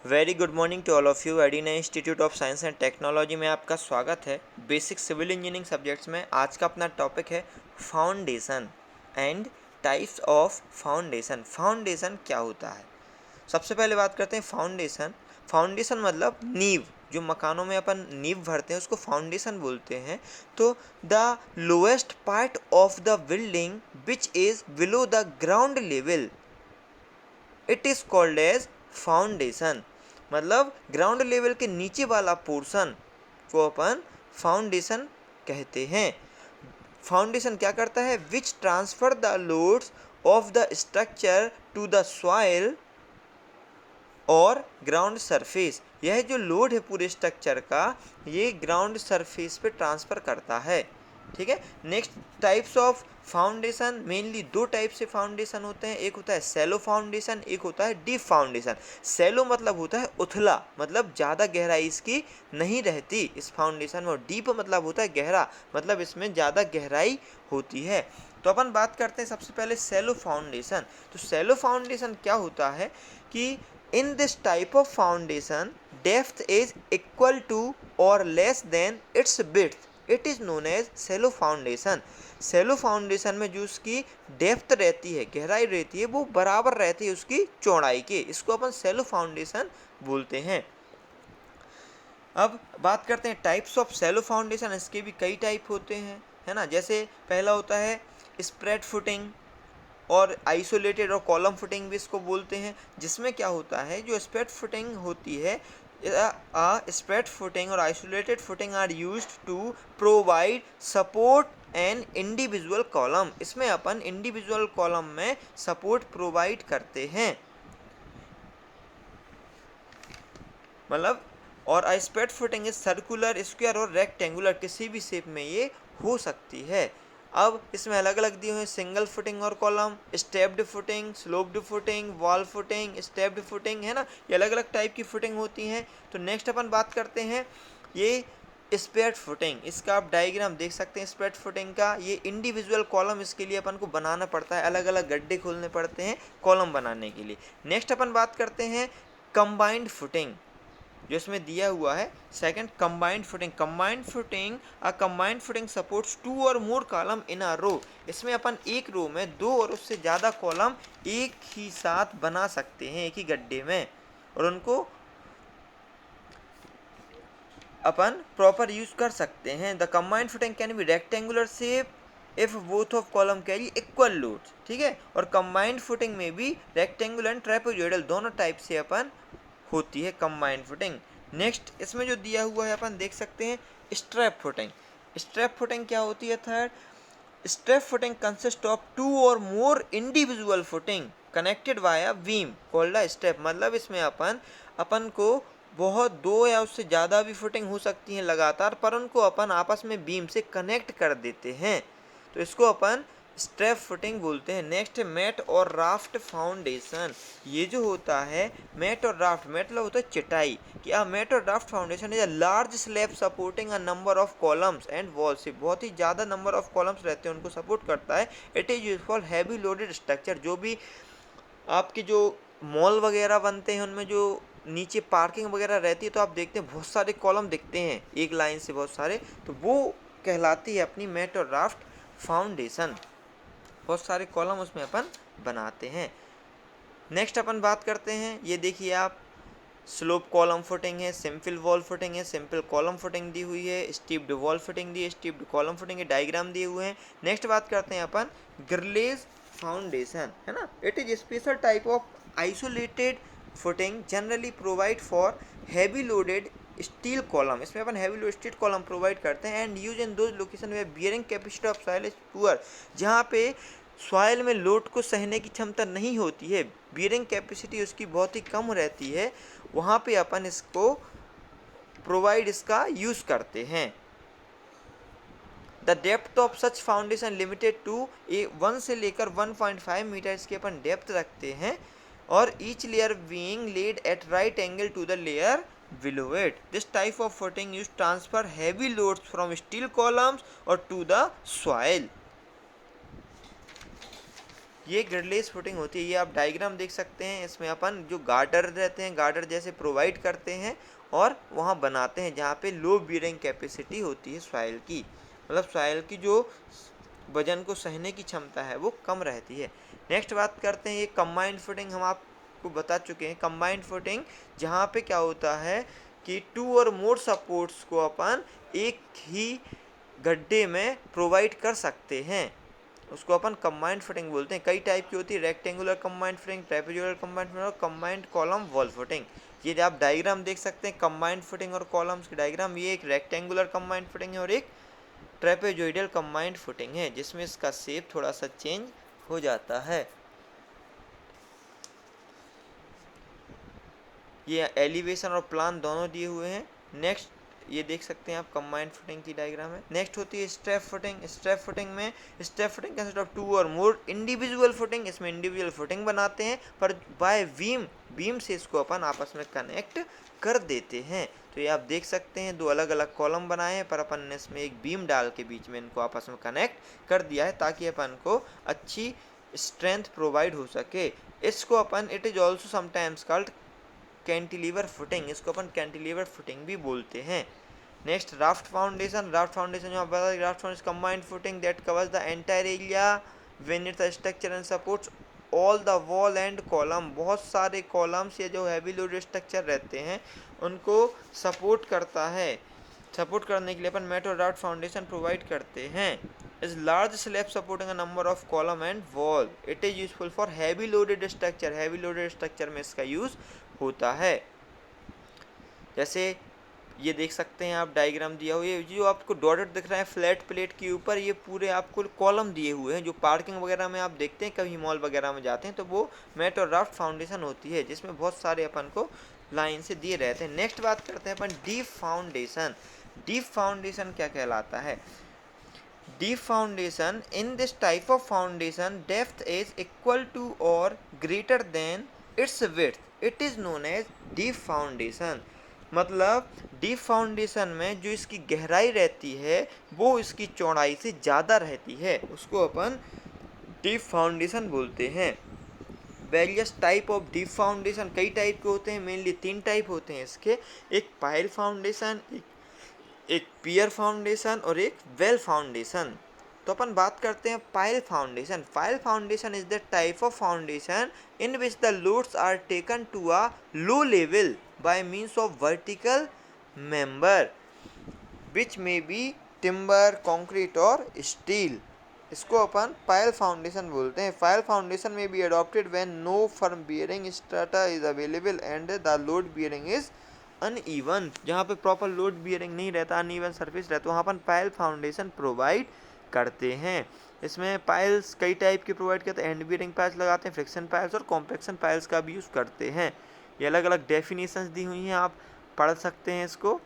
Very good morning to all of you. Adina institute of science and technology में आपका स्वागत है। बेसिक सिविल इंजीनियरिंग सब्जेक्ट्स में आज का अपना टॉपिक है foundation and types of foundation. Foundation क्या होता है? सबसे पहले बात करते हैं फाउंडेशन। फाउंडेशन मतलब नींव, जो मकानों में अपन नींव भरते हैं उसको फाउंडेशन बोलते हैं। तो the lowest part of the building which is below the ground level, it is called as foundation. मतलब ग्राउंड लेवल के नीचे वाला पोर्शन को अपन फाउंडेशन कहते हैं। फाउंडेशन क्या करता है? Which transfer the loads of the structure to the soil और ग्राउंड सरफेस। यह जो लोड है पूरे स्ट्रक्चर का, ये ग्राउंड सरफेस पे ट्रांसफ़र करता है। ठीक है। Next types of foundation, mainly दो टाइप से फाउंडेशन होते हैं। एक होता है सैलो फाउंडेशन, एक होता है डीप फाउंडेशन। सैलो मतलब होता है उथला, मतलब ज़्यादा गहराई इसकी नहीं रहती इस फाउंडेशन में। और डीप मतलब होता है गहरा, मतलब इसमें ज़्यादा गहराई होती है। तो अपन बात करते हैं सबसे पहले सैलो फाउंडेशन। तो सैलो फाउंडेशन क्या होता है कि in this type of foundation depth is equal to or less than its width, it is known as shallow foundation। shallow foundation में जो उसकी डेप्थ रहती है, गहराई रहती है, वो बराबर रहती है उसकी चौड़ाई के, इसको अपन shallow foundation बोलते हैं। अब बात करते हैं टाइप्स ऑफ सैलो फाउंडेशन। इसके भी कई टाइप होते हैं, है ना। जैसे पहला होता है स्प्रेड फुटिंग और आइसोलेटेड और कॉलम फुटिंग भी इसको बोलते हैं। जिसमें क्या होता है, जो स्प्रेड फुटिंग होती है, स्प्रेड फुटिंग और isolated footing are used to provide support an individual column. इसमें अपन इंडिविजुअल कॉलम में सपोर्ट प्रोवाइड करते हैं, मतलब। और spread footing is circular, square और रेक्टेंगुलर, किसी भी शेप में ये हो सकती है। अब इसमें अलग अलग दिए हुए हैं सिंगल फुटिंग और column, stepped footing, sloped footing, wall footing, stepped footing, है ना। ये अलग अलग टाइप की फुटिंग होती हैं। तो नेक्स्ट अपन बात करते हैं ये स्प्रेड फुटिंग। इसका आप डायग्राम देख सकते हैं स्प्रेड फुटिंग का। ये इंडिविजुअल कॉलम, इसके लिए अपन को बनाना पड़ता है, अलग अलग गड्ढे खोलने पड़ते हैं कॉलम बनाने के लिए। नेक्स्ट अपन बात करते हैं कंबाइंड फुटिंग, जो इसमें दिया हुआ है second, combined footing. Combined footing supports two और मोर कॉलम इन अ रो। इसमें अपन एक रो में दो और उससे ज़्यादा कॉलम एक ही साथ बना सकते हैं, एक ही गड्ढे में, और उनको अपन प्रॉपर यूज कर सकते हैं। The combined footing can be rectangular shape if both of column carry equal loads. ठीक है। और कंबाइंड फुटिंग में भी रेक्टेंगुलर एंड ट्रेपेजोइडल दोनों टाइप से अपन होती है कंबाइंड फुटिंग। नेक्स्ट इसमें जो दिया हुआ है अपन देख सकते हैं स्ट्रैप फुटिंग। स्ट्रैप फुटिंग क्या होती है? Third, strap footing consist of two और more individual footing connected via beam called a strap. मतलब इसमें अपन को बहुत दो या उससे ज़्यादा भी फुटिंग हो सकती हैं लगातार, पर उनको अपन आपस में बीम से कनेक्ट कर देते हैं, तो इसको अपन स्ट्रैप फुटिंग बोलते हैं। नेक्स्ट मैट और राफ्ट फाउंडेशन। ये जो होता है मैट और राफ्ट, मैट मतलब होता है चटाई, कि मैट और raft foundation is a large slab supporting a number of columns and walls. से बहुत ही ज़्यादा नंबर ऑफ कॉलम्स रहते हैं, उनको सपोर्ट करता है। It is use for heavy loaded structure. जो भी आपके जो मॉल वगैरह बनते हैं उनमें जो नीचे पार्किंग वगैरह रहती है, तो आप देखते हैं बहुत सारे कॉलम दिखते हैं एक लाइन से बहुत सारे, तो वो कहलाती है अपनी मैट और राफ्ट फाउंडेशन। बहुत सारे कॉलम उसमें अपन बनाते हैं। नेक्स्ट अपन बात करते हैं, ये देखिए आप, स्लोप कॉलम फुटिंग है, सिंपल वॉल फुटिंग है, सिंपल कॉलम फुटिंग दी हुई है, स्टीप्ड वॉल फुटिंग दी है, स्टीप्ड कॉलम फुटिंग है, डायग्राम दिए हुए हैं। नेक्स्ट बात करते हैं अपन ग्रिलेज फाउंडेशन, है ना। It is special type of isolated footing generally provide for heavy loaded steel column. इसमें अपन heavy load steel column provide करते हैं and use in those location where bearing capacity of soil is poor. जहाँ पे soil में load को सहने की क्षमता नहीं होती है, बियरिंग कैपेसिटी उसकी बहुत ही कम रहती है, वहाँ पे अपन इसको प्रोवाइड इसका यूज़ करते हैं। The depth of such foundation limited to 1 से लेकर 1.5 मीटर इसके अपन डेप्थ रखते हैं, और each layer being laid at right angle to the layer below it. This type of footing used transfer heavy loads from steel columns or to the soil. ये ग्रिडलेस footing होती है। ये आप डायग्राम देख सकते हैं, इसमें अपन जो गार्डर रहते हैं, गार्डर जैसे प्रोवाइड करते हैं और वहाँ बनाते हैं जहाँ पे लो बियरिंग कैपेसिटी होती है सॉइल की, मतलब सॉइल की जो वजन को सहने की क्षमता है वो कम रहती है। नेक्स्ट बात करते हैं, ये कंबाइंड फुटिंग हम आपको बता चुके हैं। कंबाइंड फुटिंग जहाँ पे क्या होता है कि 2 और मोर सपोर्ट्स को अपन एक ही गड्ढे में प्रोवाइड कर सकते हैं, उसको अपन कंबाइंड फुटिंग बोलते हैं। कई टाइप की होती है, rectangular combined footing, trapezoidal combined footing और कंबाइंड कॉलम वॉल फुटिंग। ये आप डायग्राम देख सकते हैं कंबाइंड फुटिंग और कॉलम्स की डायग्राम। ये एक रेक्टेंगुलर कंबाइंड फुटिंग है और एक ट्रेपेजोइडल कंबाइंड फुटिंग है, जिसमें इसका शेप थोड़ा सा चेंज हो जाता है। ये एलिवेशन और प्लान दोनों दिए हुए हैं। नेक्स्ट ये देख सकते हैं आप कंबाइंड फुटिंग की डायग्राम है। नेक्स्ट होती है स्टेप फुटिंग। स्टेप फुटिंग में स्टेप फुटिंग कंसिस्ट ऑफ 2 और मोर इंडिविजुअल फुटिंग। इसमें इंडिविजुअल फुटिंग बनाते हैं पर बाय बीम से इसको अपन आपस में कनेक्ट कर देते हैं। तो ये आप देख सकते हैं 2 अलग अलग कॉलम बनाए हैं पर अपन ने इसमें एक बीम डाल के बीच में इनको आपस में कनेक्ट कर दिया है ताकि अपन को अच्छी स्ट्रेंथ प्रोवाइड हो सके। इसको अपन it is also sometimes called cantilever footing, इसको अपन कैंटिलीवर फुटिंग भी बोलते हैं। Next raft foundation. Raft foundation जो आप बता, raft foundation combined footing that covers the entire area when it's structure and supports all the wall and column. बहुत सारे कॉलम्स या जो हैवी लोड स्ट्रक्चर रहते हैं उनको सपोर्ट करता है। सपोर्ट करने के लिए अपन मेटल राफ्ट फाउंडेशन प्रोवाइड करते हैं। Is large slab supporting a number of column and wall. It is useful for heavy loaded structure. Heavy loaded structure में इसका यूज होता है। जैसे ये देख सकते हैं आप डायग्राम दिया हुआ है, जो आपको डॉटेड दिख रहा है फ्लैट प्लेट के ऊपर, ये पूरे आपको कॉलम दिए हुए हैं। जो पार्किंग वगैरह में आप देखते हैं कभी मॉल वगैरह में जाते हैं तो वो मेट और राफ्ट फाउंडेशन होती है जिसमें बहुत सारे अपन को लाइन से दिए रहते हैं। नेक्स्ट बात करते हैं अपन डीप फाउंडेशन। डीप फाउंडेशन क्या कहलाता है? Deep foundation, in this type of foundation depth is equal to or greater than its width, it is known as deep foundation। मतलब डीप फाउंडेशन में जो इसकी गहराई रहती है वो इसकी चौड़ाई से ज़्यादा रहती है, उसको अपन डीप फाउंडेशन बोलते हैं। Various type of deep foundation, कई टाइप के होते हैं, मेनली 3 टाइप होते हैं इसके। एक पाइल फाउंडेशन, एक पियर फाउंडेशन और एक वेल फाउंडेशन। तो अपन बात करते हैं pile foundation. Pile foundation is the type of foundation in which the loads are taken to a low level by means of vertical member which may be timber, concrete और steel. इसको अपन pile foundation बोलते हैं। Pile foundation may be adopted when no firm bearing strata is available and the load bearing is uneven. जहाँ पे proper load bearing नहीं रहता, uneven surface रहता, वहाँ अपन पाइल फाउंडेशन प्रोवाइड करते हैं। इसमें पाइल्स कई टाइप के प्रोवाइड करते हैं। एंड बियरिंग पाइल्स लगाते हैं, फ्रिक्शन पाइल्स और कॉम्पैक्शन पाइल्स का भी यूज़ करते हैं। ये अलग अलग डेफिनेशंस दी हुई हैं, आप पढ़ सकते हैं इसको।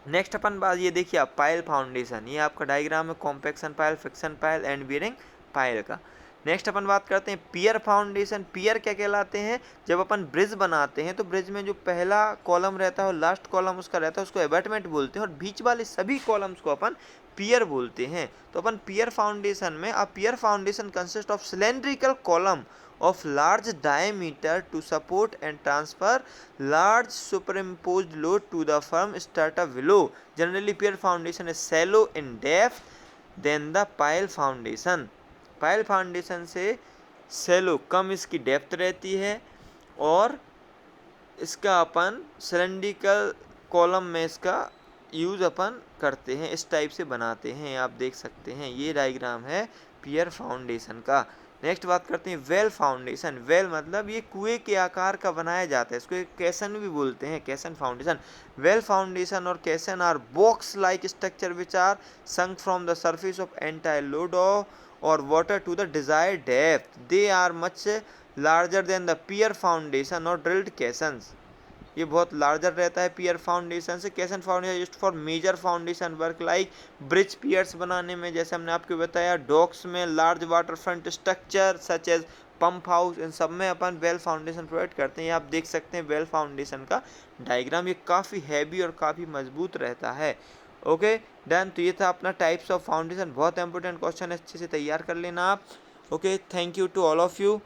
नेक्स्ट अपन बात ये देखिए आप पाइल फाउंडेशन, ये आपका डायग्राम है compaction pile, friction pile, and bearing pile का। नेक्स्ट अपन बात करते हैं पियर फाउंडेशन। पियर क्या कहलाते हैं? जब अपन ब्रिज बनाते हैं तो ब्रिज में जो पहला कॉलम रहता है और लास्ट कॉलम उसका रहता है उसको एबैटमेंट बोलते हैं और बीच वाले सभी कॉलम्स को अपन पियर बोलते हैं। तो अपन पियर फाउंडेशन में pier foundation consist of cylindrical column of large diameter to support and transfer large superimposed load to the firm strata below. Generally pier foundation is shallow in depth than the pile foundation. Pile foundation से shallow कम इसकी depth रहती है और इसका अपन cylindrical column में इसका use अपन करते हैं, इस टाइप से बनाते हैं। आप देख सकते हैं ये डायग्राम है पियर फाउंडेशन का। नेक्स्ट बात करते हैं वेल फाउंडेशन। वेल मतलब ये कुएं के आकार का बनाया जाता है, इसको एक कैसन भी बोलते हैं, कैसन foundation. Well foundation or caisson are box like structure which are sunk from the surface of entire load or water to the desired depth. They are much larger than the pier foundation or drilled caissons. ये बहुत larger रहता है pier foundation से। Caisson foundation used for major foundation work like bridge piers बनाने में, जैसे हमने आपको बताया, डॉक्स में, large water front structure such as pump house, इन सब में अपन वेल फाउंडेशन प्रोवाइड करते हैं। ये आप देख सकते हैं वेल फाउंडेशन का डायग्राम, ये काफ़ी हैवी और काफ़ी मजबूत रहता है। Okay done. तो ये था अपना टाइप्स ऑफ फाउंडेशन। बहुत इंपॉर्टेंट क्वेश्चन है, अच्छे से तैयार कर लेना आप। Okay, thank you to all of you.